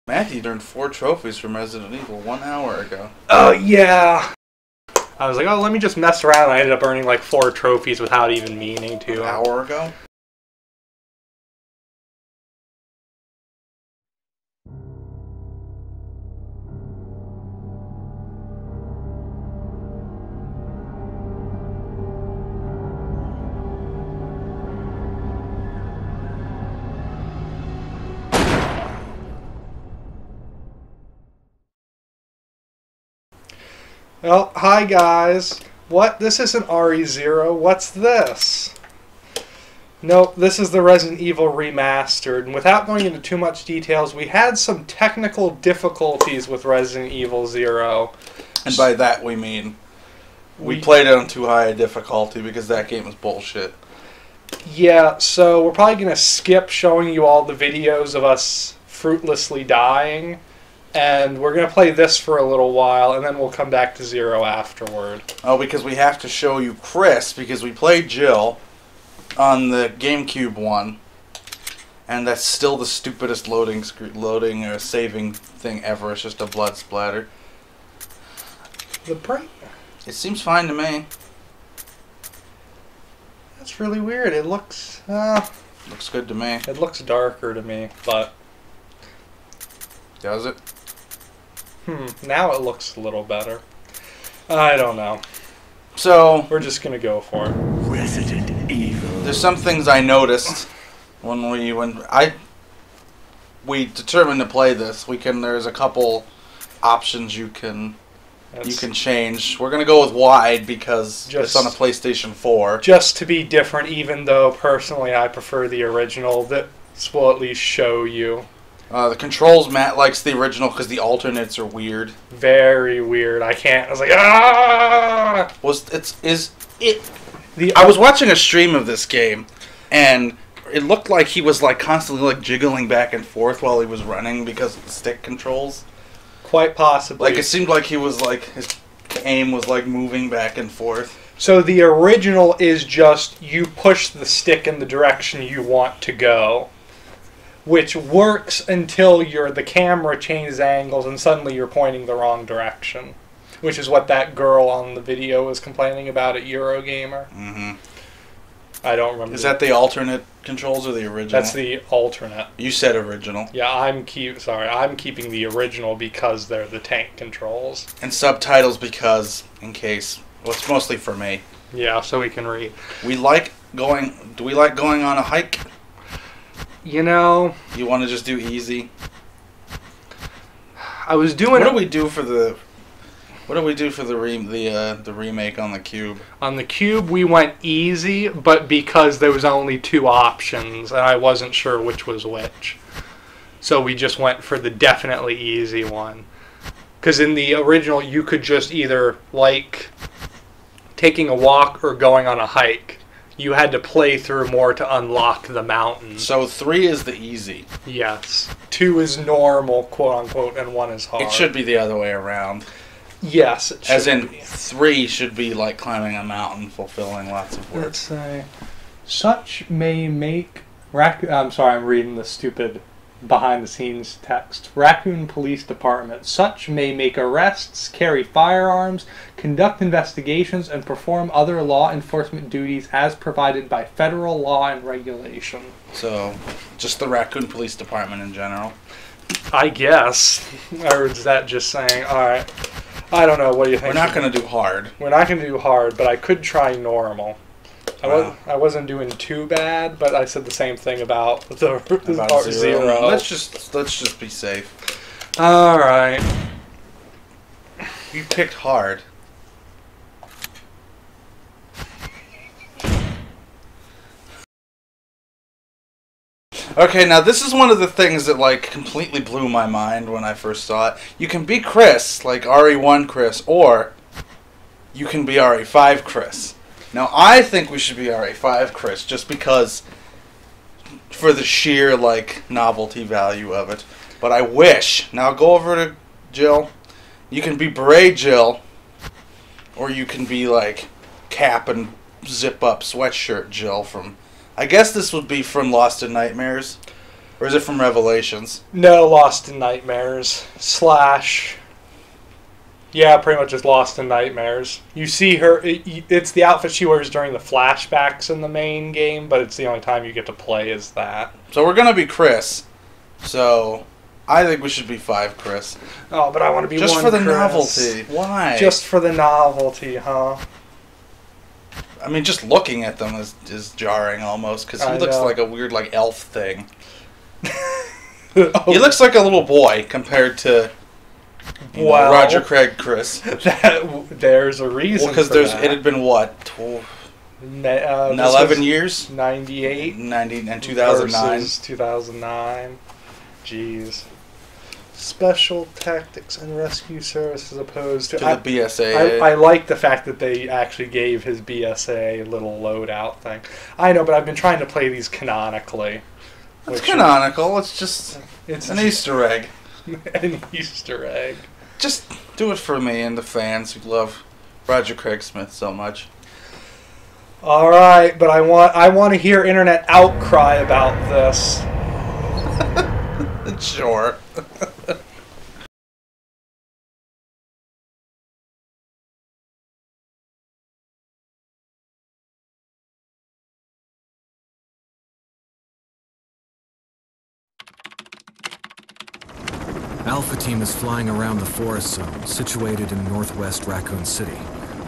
Matthew earned 4 trophies from Resident Evil 1 hour ago. Oh, yeah. I was like, oh, let me just mess around. I ended up earning like 4 trophies without even meaning to. An hour ago? Well, hi guys. What? This isn't RE0. What's this? Nope, this is the Resident Evil Remastered. And without going into too much details, we had some technical difficulties with Resident Evil 0. And by that we mean we played it on too high a difficulty because that game was bullshit. Yeah, so we're probably going to skip showing you all the videos of us fruitlessly dying. And we're going to play this for a little while, and then we'll come back to 0 afterward. Oh, because we have to show you Chris, because we played Jill on the GameCube one. And that's still the stupidest loading or saving thing ever. It's just a blood splatter. The bright. It seems fine to me. That's really weird. It looks... Looks good to me. It looks darker to me, but... Does it? Now it looks a little better. I don't know. So... We're just gonna go for it. Resident Evil. There's some things I noticed when we determined to play this. There's a couple options you can change. We're gonna go with wide because it's on a PlayStation 4. Just to be different, even though personally I prefer the original. This will at least show you. The controls, Matt likes the original because the alternates are weird. Very weird. I can't. I was like, ah! I was watching a stream of this game, and it looked like he was like constantly like jiggling back and forth while he was running because of the stick controls. Quite possibly. Like it seemed like he was like his aim was like moving back and forth. So the original is just you push the stick in the direction you want to go, which works until the camera changes angles and suddenly you're pointing the wrong direction, which is what that girl on the video was complaining about at Eurogamer. Mm-hmm. I don't remember. Is that the alternate controls or the original? That's the alternate. You said original. Yeah, I'm keeping the original because they're the tank controls. And subtitles because, in case, well, it's mostly for me. Yeah, so we can read. Do we like going on a hike? You know, You want to just do easy? I was doing. What do we do for the remake on the Cube? On the Cube, we went easy, but because there was only 2 options, and I wasn't sure which was which, so we just went for the definitely easy one. Because in the original, you could just either like taking a walk or going on a hike. You had to play through more to unlock the mountain. So 3 is the easy. Yes. 2 is normal, quote unquote, and 1 is hard. It should be the other way around. Yes, it should. As in, 3 should be like climbing a mountain, fulfilling lots of work. Let's say, such may make I'm sorry, I'm reading the stupid behind-the-scenes text. Raccoon Police Department. Such may make arrests, carry firearms, conduct investigations, and perform other law enforcement duties as provided by federal law and regulation. So, just the Raccoon Police Department in general. I guess. Or is that just saying, alright, I don't know, what do you think? We're not going to do hard. We're not going to do hard, but I could try normal. Wow. I wasn't doing too bad, but I said the same thing about the About 0. Let's just be safe. All right. You picked hard. Okay, now this is one of the things that like completely blew my mind when I first saw it. You can be Chris, like RE1 Chris, or you can be RE5 Chris. Now, I think we should be RE5 Chris, just because, for the sheer, like, novelty value of it. But I wish. Now, go over to Jill. You can be Beret Jill, or you can be, like, cap and zip-up sweatshirt Jill from... I guess this would be from Lost in Nightmares. Or is it from Revelations? No, Lost in Nightmares. Yeah, pretty much just Lost in Nightmares. You see her... It's the outfit she wears during the flashbacks in the main game, but it's the only time you get to play as that. So we're going to be Chris. So I think we should be 5 Chris. Oh, but I want to be just 1 for the Chris. novelty. Why? Just for the novelty, huh? I mean, just looking at them is jarring almost, because he looks like a weird, like, elf thing. He looks like a little boy compared to Roger Craig Chris. There's a reason. Well, because it had been what? 11 years? 98. And 2009. 2009. Jeez. Special Tactics and Rescue Service as opposed to... the BSA. I like the fact that they actually gave his BSA a little loadout thing. I know, but I've been trying to play these canonically. It's canonical. It's just an Easter egg. An Easter egg. Just do it for me and the fans who love Roger Craig Smith so much. All right, but I want to hear internet outcry about this. Sure. Alpha Team is flying around the forest zone situated in northwest Raccoon City,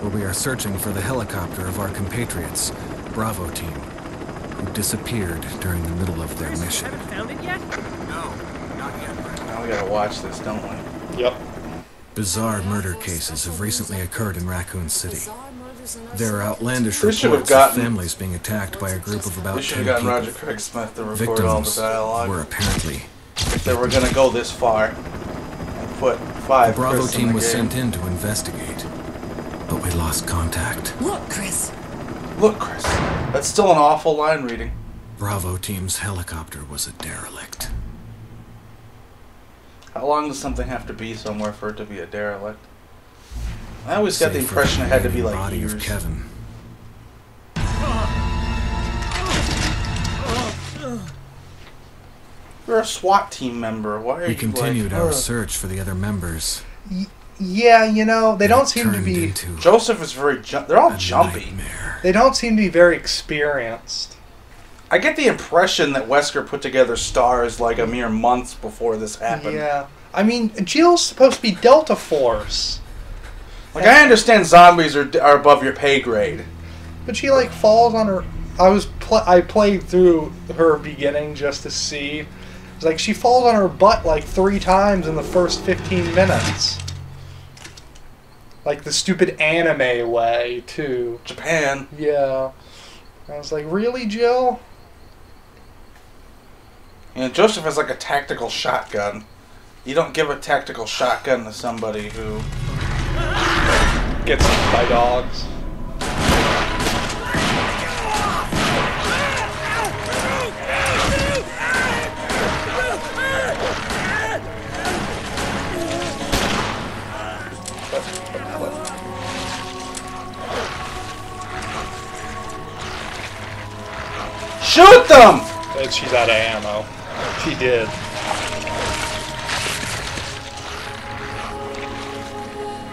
where we are searching for the helicopter of our compatriots, Bravo Team, who disappeared during the middle of their mission. Haven't found it yet? No, not yet. Now we gotta watch this, don't we? Yep. Bizarre murder cases have recently occurred in Raccoon City. There are outlandish We should have reports of gotten- families being attacked by a group of about We should 10 have gotten people. Roger Craig Smith to record all the Victims dialogue. were apparently... If they were gonna go this far and put 5 The Bravo Chris in team the was game. sent in to investigate, but we lost contact. Look, Chris. Look, Chris. That's still an awful line reading. Bravo team's helicopter was a derelict. How long does something have to be somewhere for it to be a derelict? I always got the Save for impression it had to be the like body years. of Kevin. You're a SWAT team member. Why are We you continued like, our "Ugh." search for the other members. Yeah, you know, they don't It seem to turned be... into Joseph is very they're all a jumpy. nightmare. They don't seem to be very experienced. I get the impression that Wesker put together S.T.A.R.S like a mere months before this happened. Yeah. I mean, Jill's supposed to be Delta Force. Like, I understand zombies are above your pay grade. But she, like, falls on her... I played through her beginning just to see. It's like she falls on her butt, like, 3 times in the first 15 minutes. Like the stupid anime way, too. Japan. Yeah. I was like, really, Jill? You know, Joseph has like a tactical shotgun. You don't give a tactical shotgun to somebody who... Gets eaten by dogs. Shoot them! And she's out of ammo. She did.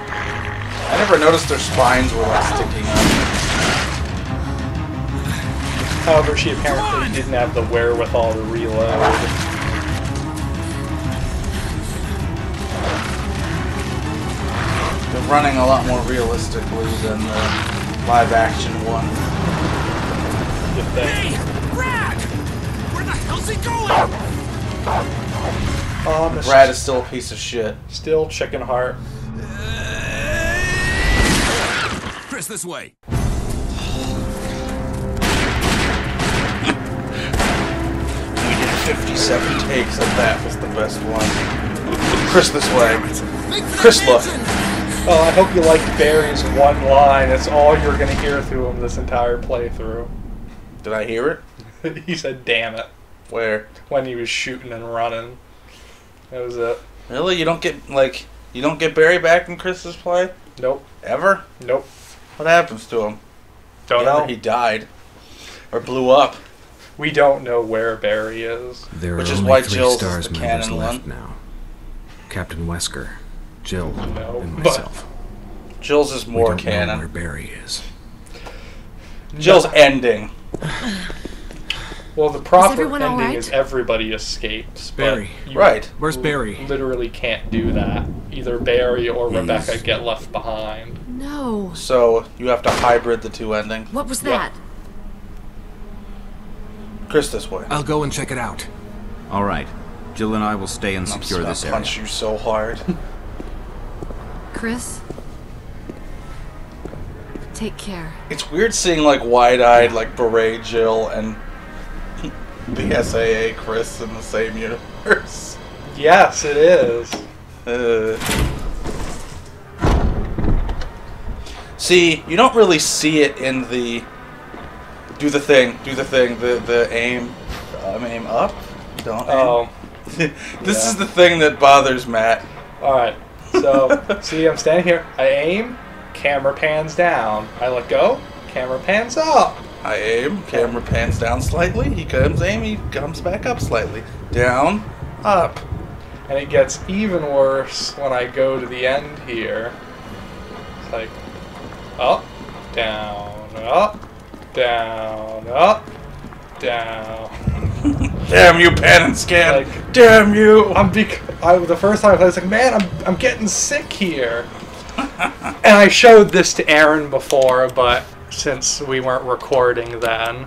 I never noticed their spines were like sticking up. However, she apparently didn't have the wherewithal to reload. They're running a lot more realistically than the live action one. Brad! Where the hell's he going? Brad is still a piece of shit. Still chicken heart. Chris, this way. We did 57 takes and that was the best one. Chris, this way. Chris, look. Oh, I hope you liked Barry's one line. That's all you're going to hear through him this entire playthrough. Did I hear it? He said, damn it, Where? when he was shooting and running. That was it. Really? You don't get Barry back in Chris's play? Nope. Ever? Nope. What happens to him? Don't Ever know. he died. Or blew up. We don't know where Barry is. There Which are is only why 3 Jill's is S.T.A.R.S the members canon left one. now. Captain Wesker, Jill, No, and but- myself. Jill's is We more don't know canon. where Barry is. Jill's ending. Well, the proper everyone all ending right? is everybody escapes. But Barry. you Right. Where's Barry? literally can't do that. Either Barry or He's- Rebecca get left behind. No. So you have to hybrid the 2 endings. What was Yeah. that? Chris, this way. I'll go and check it out. All right. Jill and I will stay and I'm secure gonna this area. punch you so hard. Chris? Take care. It's weird seeing like wide-eyed, like beret Jill and the S.A.A. Chris in the same universe. Yes, it is. See, you don't really see it in the do the thing, the aim, aim up. Don't. Oh, Aim. This yeah. is the thing that bothers Matt. alright. So, see, I'm standing here. I aim, camera pans down. I let go, camera pans up. I aim, camera pans down slightly. He comes aim, he comes back up slightly. Down, up. And it gets even worse when I go to the end here. It's like, up, down, up, down, up, down. Damn you, pan and scan! Like- Damn you! The first time I played, I was like, man, I'm getting sick here. And I showed this to Aaron before, but since we weren't recording then,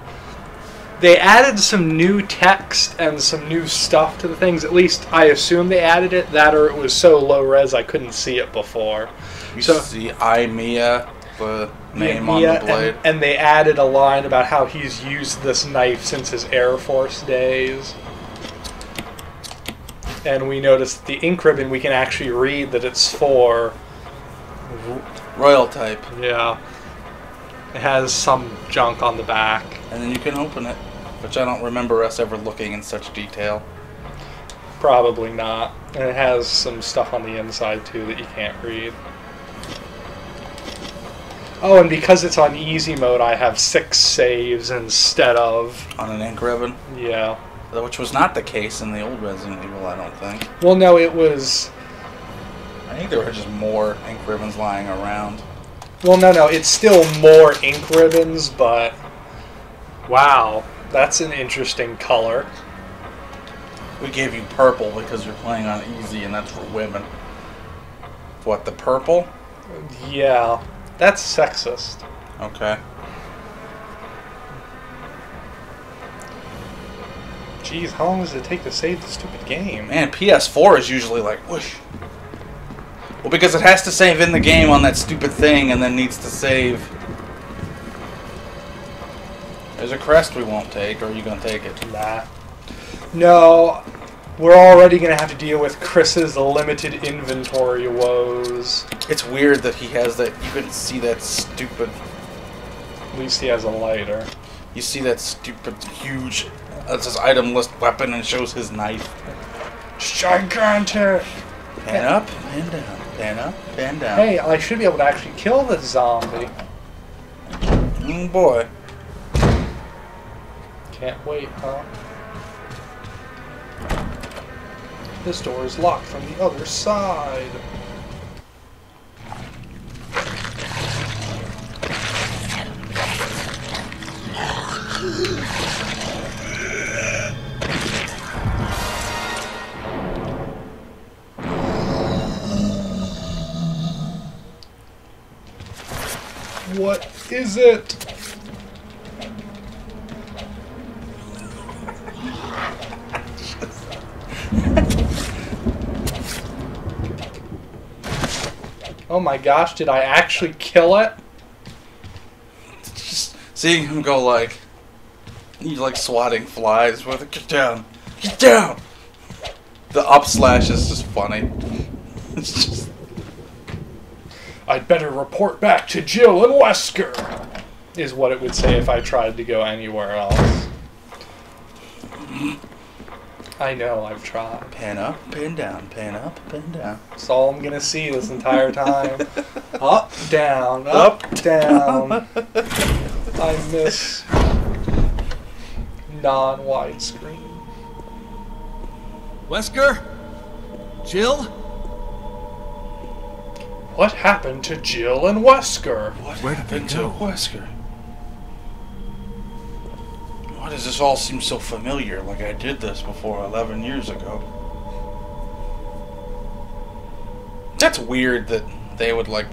they added some new text and some new stuff to the things. At least I assume they added it, that or it was so low res I couldn't see it before. You So- see I, Mia, the name on Mia, the blade. and they added a line about how he's used this knife since his Air Force days. And we noticed the ink ribbon, we can actually read that it's for... Royal type. Yeah. It has some junk on the back. And then you can open it. Which I don't remember us ever looking in such detail. Probably not. And it has some stuff on the inside too that you can't read. Oh, and because it's on easy mode, I have 6 saves instead of... On an ink ribbon. Yeah. Which was not the case in the old Resident Evil, I don't think. Well, no, it was... I think there were just more ink ribbons lying around. Well, no, it's still more ink ribbons, but... Wow, that's an interesting color. We gave you purple because you're playing on easy and that's for women. What, the purple? Yeah, that's sexist. Okay. Jeez, how long does it take to save the stupid game? Man, PS4 is usually like, whoosh. Well, because it has to save in the game on that stupid thing and then needs to save. There's a crest we won't take, or are you going to take it? Nah. No, we're already going to have to deal with Chris's limited inventory woes. It's weird that he has that. You couldn't see that stupid. At least he has a lighter. You see that stupid, huge. That's his item list weapon and shows his knife. Gigantic! Pan up, pan down. Pan up, pan down. Hey, I should be able to actually kill this zombie. Boy. Can't wait, huh? This door is locked from the other side. What is it? Oh my gosh, did I actually kill it? Just seeing him go like. He's like swatting flies with it. Get down. Get down! The up slash is just funny. It's just. I'd better report back to Jill and Wesker, is what it would say if I tried to go anywhere else. I know, I've tried. Pan up, pan down, pan up, pan down. That's all I'm gonna see this entire time. Up, down, up, down. I miss non-widescreen. Wesker? Jill? What happened to Jill and Wesker? Where did they go? Wesker? Why does this all seem so familiar? Like I did this before 11 years ago. That's weird that they would like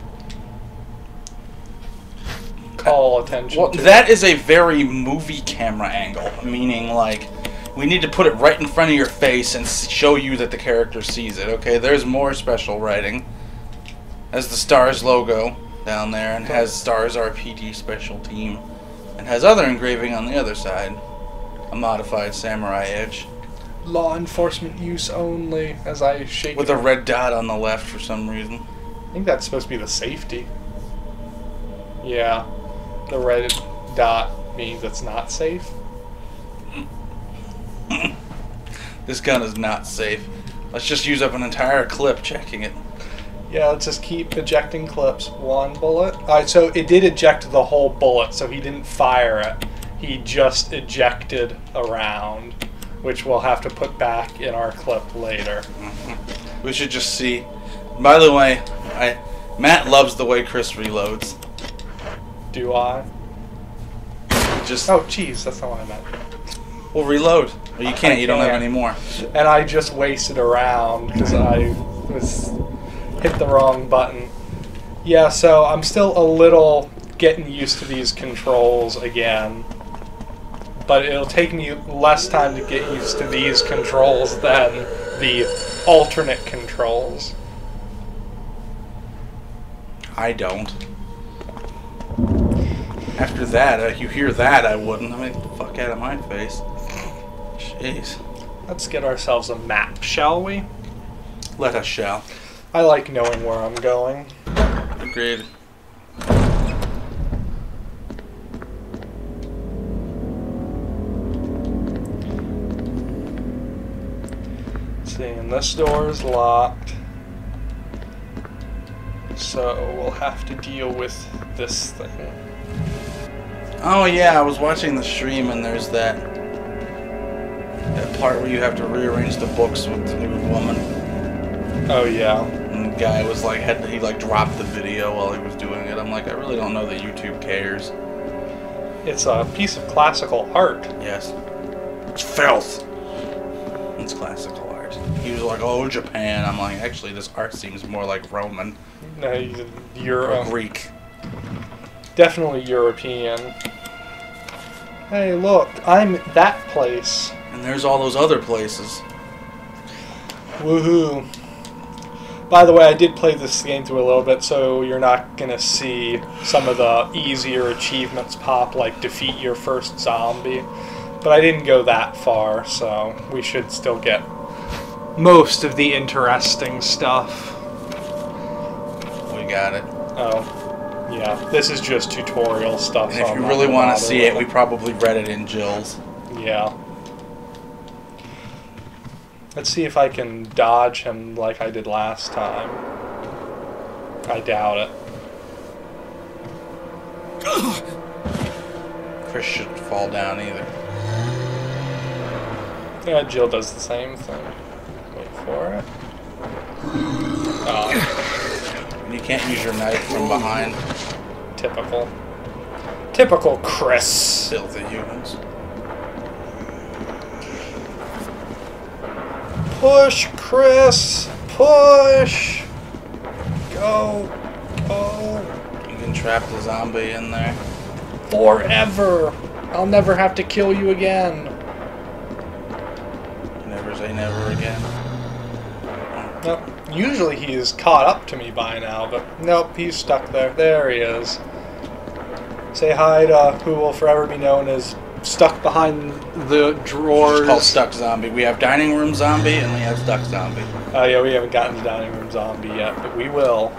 Call attention well, to that is a very movie camera angle, meaning like we need to put it right in front of your face and show you that the character sees it. Okay, there's more special writing. Has the S.T.A.R.S logo down there and has S.T.A.R.S RPG special team and has other engraving on the other side. A modified samurai edge law enforcement use only. As I shake with it. a red dot on the left for some reason. I think that's supposed to be the safety. Yeah, the red dot means it's not safe. This gun is not safe. Let's just use up an entire clip checking it. Yeah, let's just keep ejecting clips. One bullet. Alright, so it did eject the whole bullet, so he didn't fire it. He just ejected a round, which we'll have to put back in our clip later. We should just see. By the way, Matt loves the way Chris reloads. Do I? Just Oh, jeez, that's not what I meant. well, reload. Well, you can't. You don't have can't. any more. And I just wasted a round because I was hit the wrong button. Yeah, so I'm still a little getting used to these controls again. But it'll take me less time to get used to these controls than the alternate controls. I don't. After that, you hear that, I wouldn't. I mean, fuck out of my face. Jeez. Let's get ourselves a map, shall we? Let us shall. I like knowing where I'm going. Agreed. See, and this door is locked. So we'll have to deal with this thing. Oh yeah, I was watching the stream and there's that part where you have to rearrange the books with the new woman. Oh yeah. And the guy was like, he like dropped the video while he was doing it. I'm like, I really don't know that YouTube cares. It's a piece of classical art. Yes. It's filth. It's classical art. He was like, oh, Japan. I'm like, actually, this art seems more like Roman No, you're or Greek. definitely European. Hey, look, I'm that place. And there's all those other places. Woohoo. By the way, I did play this game through a little bit, so you're not going to see some of the easier achievements pop, like defeat your first zombie. But I didn't go that far, so we should still get most of the interesting stuff. We got it. Oh, yeah. This is just tutorial stuff. And so if I'm you not really gonna want bother to see with it, we probably read it in Jill's. Yeah. Let's see if I can dodge him like I did last time. I doubt it. Chris shouldn't fall down either. Yeah, Jill does the same thing. Wait for it. Oh, And you can't use your knife from behind. typical. Typical Chris. Filthy humans. Push, Chris! Push! Go! Go! You can trap the zombie in there. Forever! I'll never have to kill you again. Never say never again. Nope. Usually he's caught up to me by now, but nope, he's stuck there. There he is. Say hi to who will forever be known as stuck behind the It's drawers. called Stuck Zombie. We have Dining Room Zombie and we have Stuck Zombie. Oh yeah, we haven't gotten to Dining Room Zombie yet, but we will.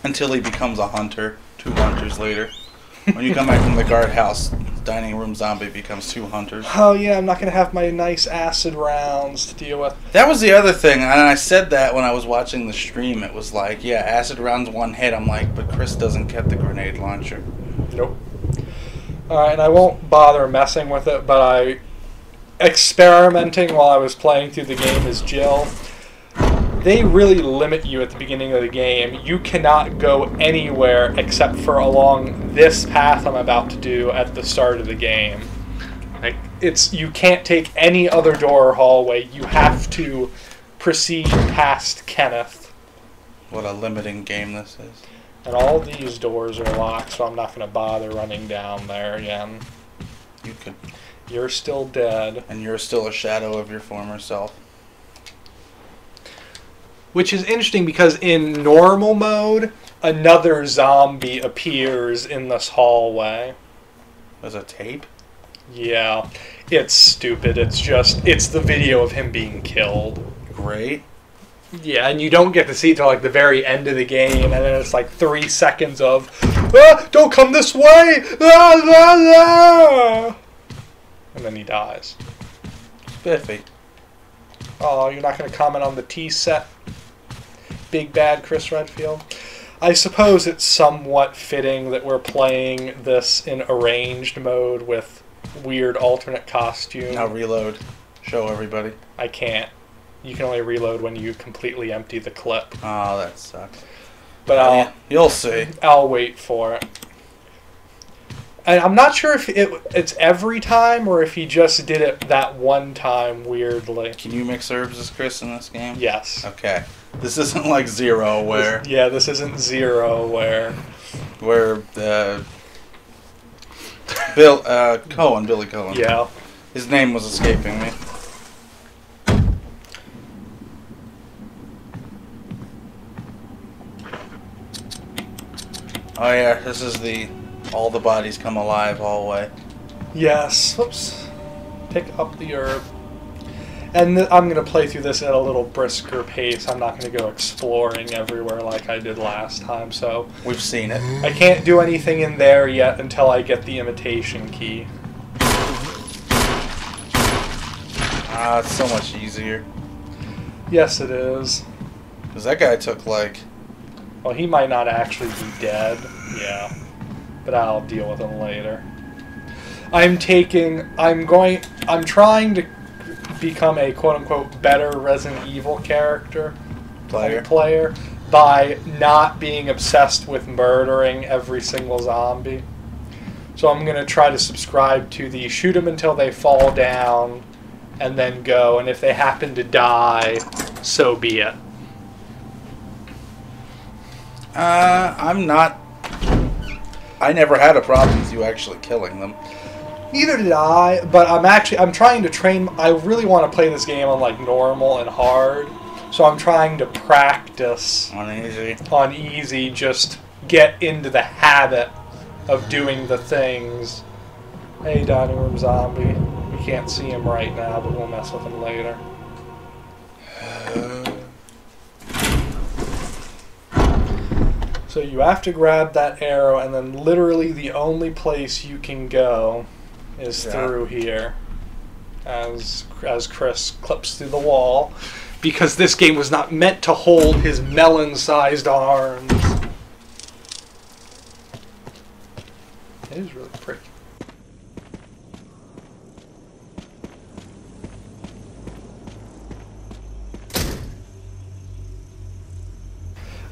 Until he becomes a hunter. 2 hunters later. When you come back from the guardhouse, Dining Room Zombie becomes 2 hunters. Oh yeah, I'm not gonna have my nice acid rounds to deal with. That was the other thing, and I said that when I was watching the stream. It was like, yeah, acid rounds 1 hit. I'm like, but Chris doesn't get the grenade launcher. Nope. And I won't bother messing with it, but experimenting while I was playing through the game as Jill. They really limit you at the beginning of the game. You cannot go anywhere except for along this path I'm about to do at the start of the game. Like, you can't take any other door or hallway. You have to proceed past Kenneth. What a limiting game this is. And all these doors are locked, so I'm not going to bother running down there again. You could. You're still dead. And you're still a shadow of your former self. Which is interesting because in normal mode, another zombie appears in this hallway. There's a tape? Yeah. It's stupid. It's the video of him being killed. Great. Yeah, and you don't get to see it till like the very end of the game, and then it's like 3 seconds of, ah, don't come this way! Ah, ah, ah! And then he dies. Spiffy. Oh, you're not going to comment on the T set? Big bad Chris Redfield? I suppose it's somewhat fitting that we're playing this in arranged mode with weird alternate costume. Now reload. Show everybody. I can't. You can only reload when you completely empty the clip. Oh, that sucks. But you'll see. I'll wait for it. And I'm not sure if it's every time or if he just did it that one time weirdly. Can you mix herbs as Chris in this game? Yes. Okay. This isn't like Zero where... This isn't Zero where... Billy Cohen. Yeah. His name was escaping me. Oh yeah, this is the all the bodies come alive hallway. Yes. Whoops. Pick up the herb. And I'm going to play through this at a little brisker pace. I'm not going to go exploring everywhere like I did last time, so... We've seen it. I can't do anything in there yet until I get the imitation key. It's so much easier. Yes, it is. Because that guy took like... Well, he might not actually be dead. Yeah. But I'll deal with him later. I'm trying to become a quote-unquote better Resident Evil character. Player. By not being obsessed with murdering every single zombie. So I'm going to try to subscribe to the shoot them until they fall down and then go. And if they happen to die, so be it. I never had a problem with you actually killing them. Neither did I, but I'm trying to train. I really want to play this game on like normal and hard, so I'm trying to practice on easy, just get into the habit of doing the things. Hey, dining room zombie. We can't see him right now, but we'll mess with him later. So you have to grab that arrow, and then literally the only place you can go is through here. As Chris clips through the wall. Because this game was not meant to hold his melon-sized arms. It is really pretty.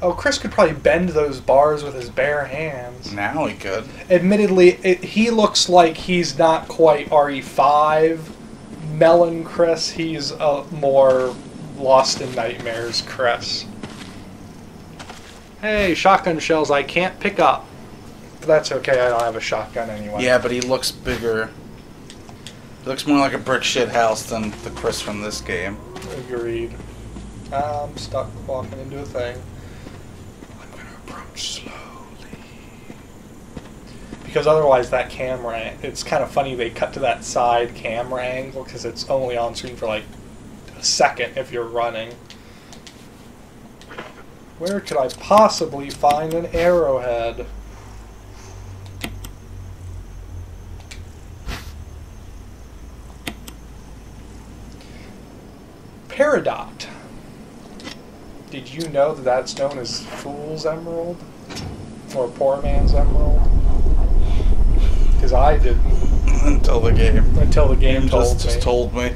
Oh, Chris could probably bend those bars with his bare hands. Now he could. Admittedly, he looks like he's not quite RE5 Melon Chris. He's a more Lost in Nightmares Chris. Hey, shotgun shells I can't pick up. But that's okay, I don't have a shotgun anyway. Yeah, but he looks bigger. He looks more like a brick shit house than the Chris from this game. Agreed. I'm stuck walking into a thing. Slowly. Because otherwise that camera, it's kind of funny they cut to that side camera angle because it's only on screen for like a second if you're running. Where could I possibly find an arrowhead? Peridot. Did you know that that's known as Fool's Emerald? Or Poor Man's Emerald? Because I didn't. Until the game. Until the game just told me.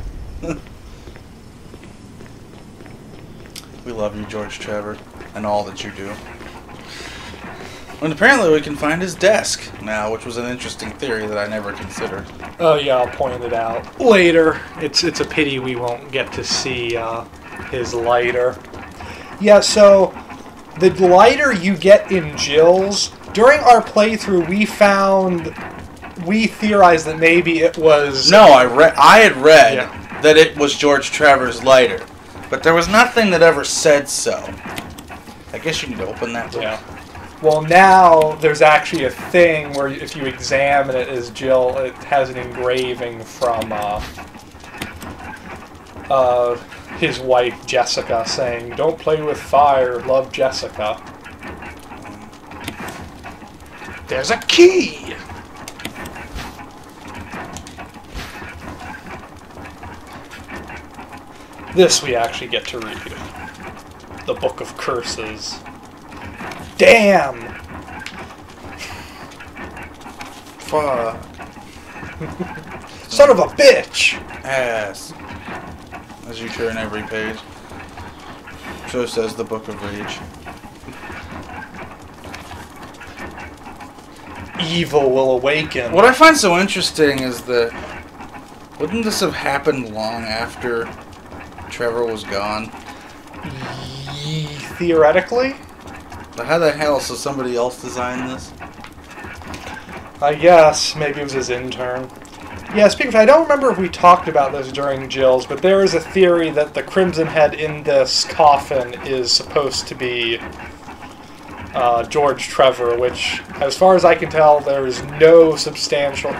We love you, George Trevor, and all that you do. And apparently we can find his desk now, which was an interesting theory that I never considered. Oh yeah, I'll point it out later. It's a pity we won't get to see his lighter. Yeah, so the lighter you get in Jill's, during our playthrough we theorized that maybe it was... No, I had read that it was George Trevor's lighter, but there was nothing that ever said so. I guess you need to open that book. Yeah. Well, now there's actually a thing where if you examine it as Jill, it has an engraving from his wife, Jessica, saying, "Don't play with fire, love Jessica." There's a key! This we actually get to read. The Book of Curses. Damn! Fuck. Son of a bitch! Ass. As you turn every page. So says the Book of Rage. Evil will awaken. What I find so interesting is that... Wouldn't this have happened long after Trevor was gone? Theoretically? But how the hell so somebody else designed this? I guess. Maybe it was his intern. Yeah, speaking of, I don't remember if we talked about this during Jill's, but there is a theory that the Crimson Head in this coffin is supposed to be George Trevor, which, as far as I can tell, there is no substantiating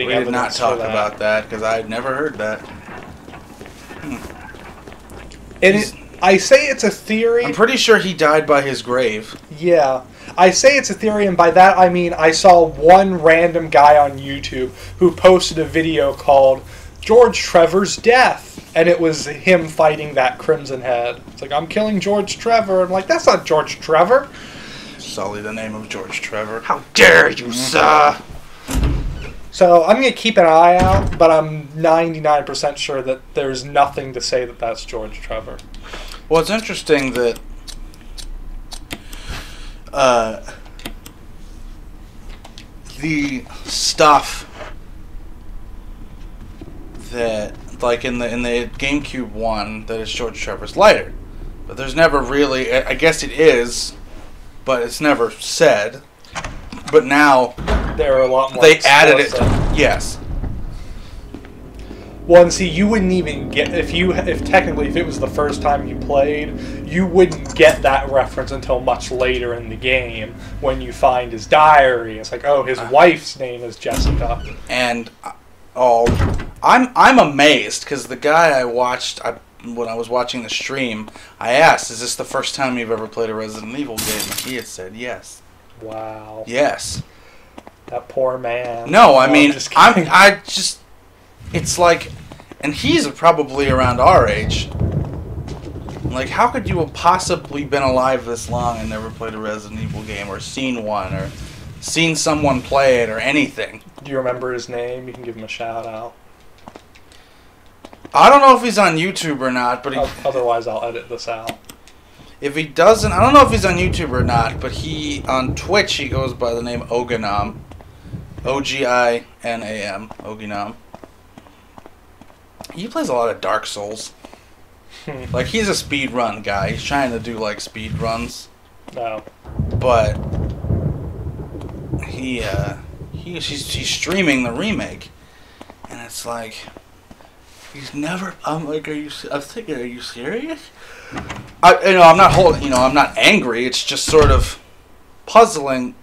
We evidence did not talk for that. about that, because I had never heard that. And I say it's a theory. I'm pretty sure he died by his grave. Yeah. I say it's a theory, and by that I mean I saw one random guy on YouTube who posted a video called George Trevor's Death, and it was him fighting that Crimson Head. It's like, I'm killing George Trevor. I'm like, that's not George Trevor. Sully the name of George Trevor. How dare you, sir? So I'm going to keep an eye out, but I'm 99% sure that there's nothing to say that that's George Trevor. Well, it's interesting that the stuff that, like in the GameCube one, that is George Trevor's lighter, but there's never really. I guess it is, but it's never said. But now There are a lot more. they added it. explicit. Yes. Well, and see, you wouldn't even get if technically if it was the first time you played, you wouldn't get that reference until much later in the game when you find his diary. It's like, oh, his wife's name is Jessica. And I'm amazed because the guy I watched when I was watching the stream, I asked, "Is this the first time you've ever played a Resident Evil game?" And he had said yes. Wow. Yes. That poor man. No, I mean, I'm just kidding. it's like, and he's probably around our age. Like, how could you have possibly been alive this long and never played a Resident Evil game, or seen one, or seen someone play it, or anything? Do you remember his name? You can give him a shout out. I don't know if he's on YouTube or not, but Otherwise, I'll edit this out. if he doesn't, I don't know if he's on YouTube or not, but on Twitch he goes by the name Oginam. Oginam. Oginam. He plays a lot of Dark Souls. Like, he's a speedrun guy. He's trying to do, like, speedruns. No. But he's streaming the remake. And it's like, he's never, I'm like, I'm thinking, are you serious? I'm not angry. It's just sort of puzzling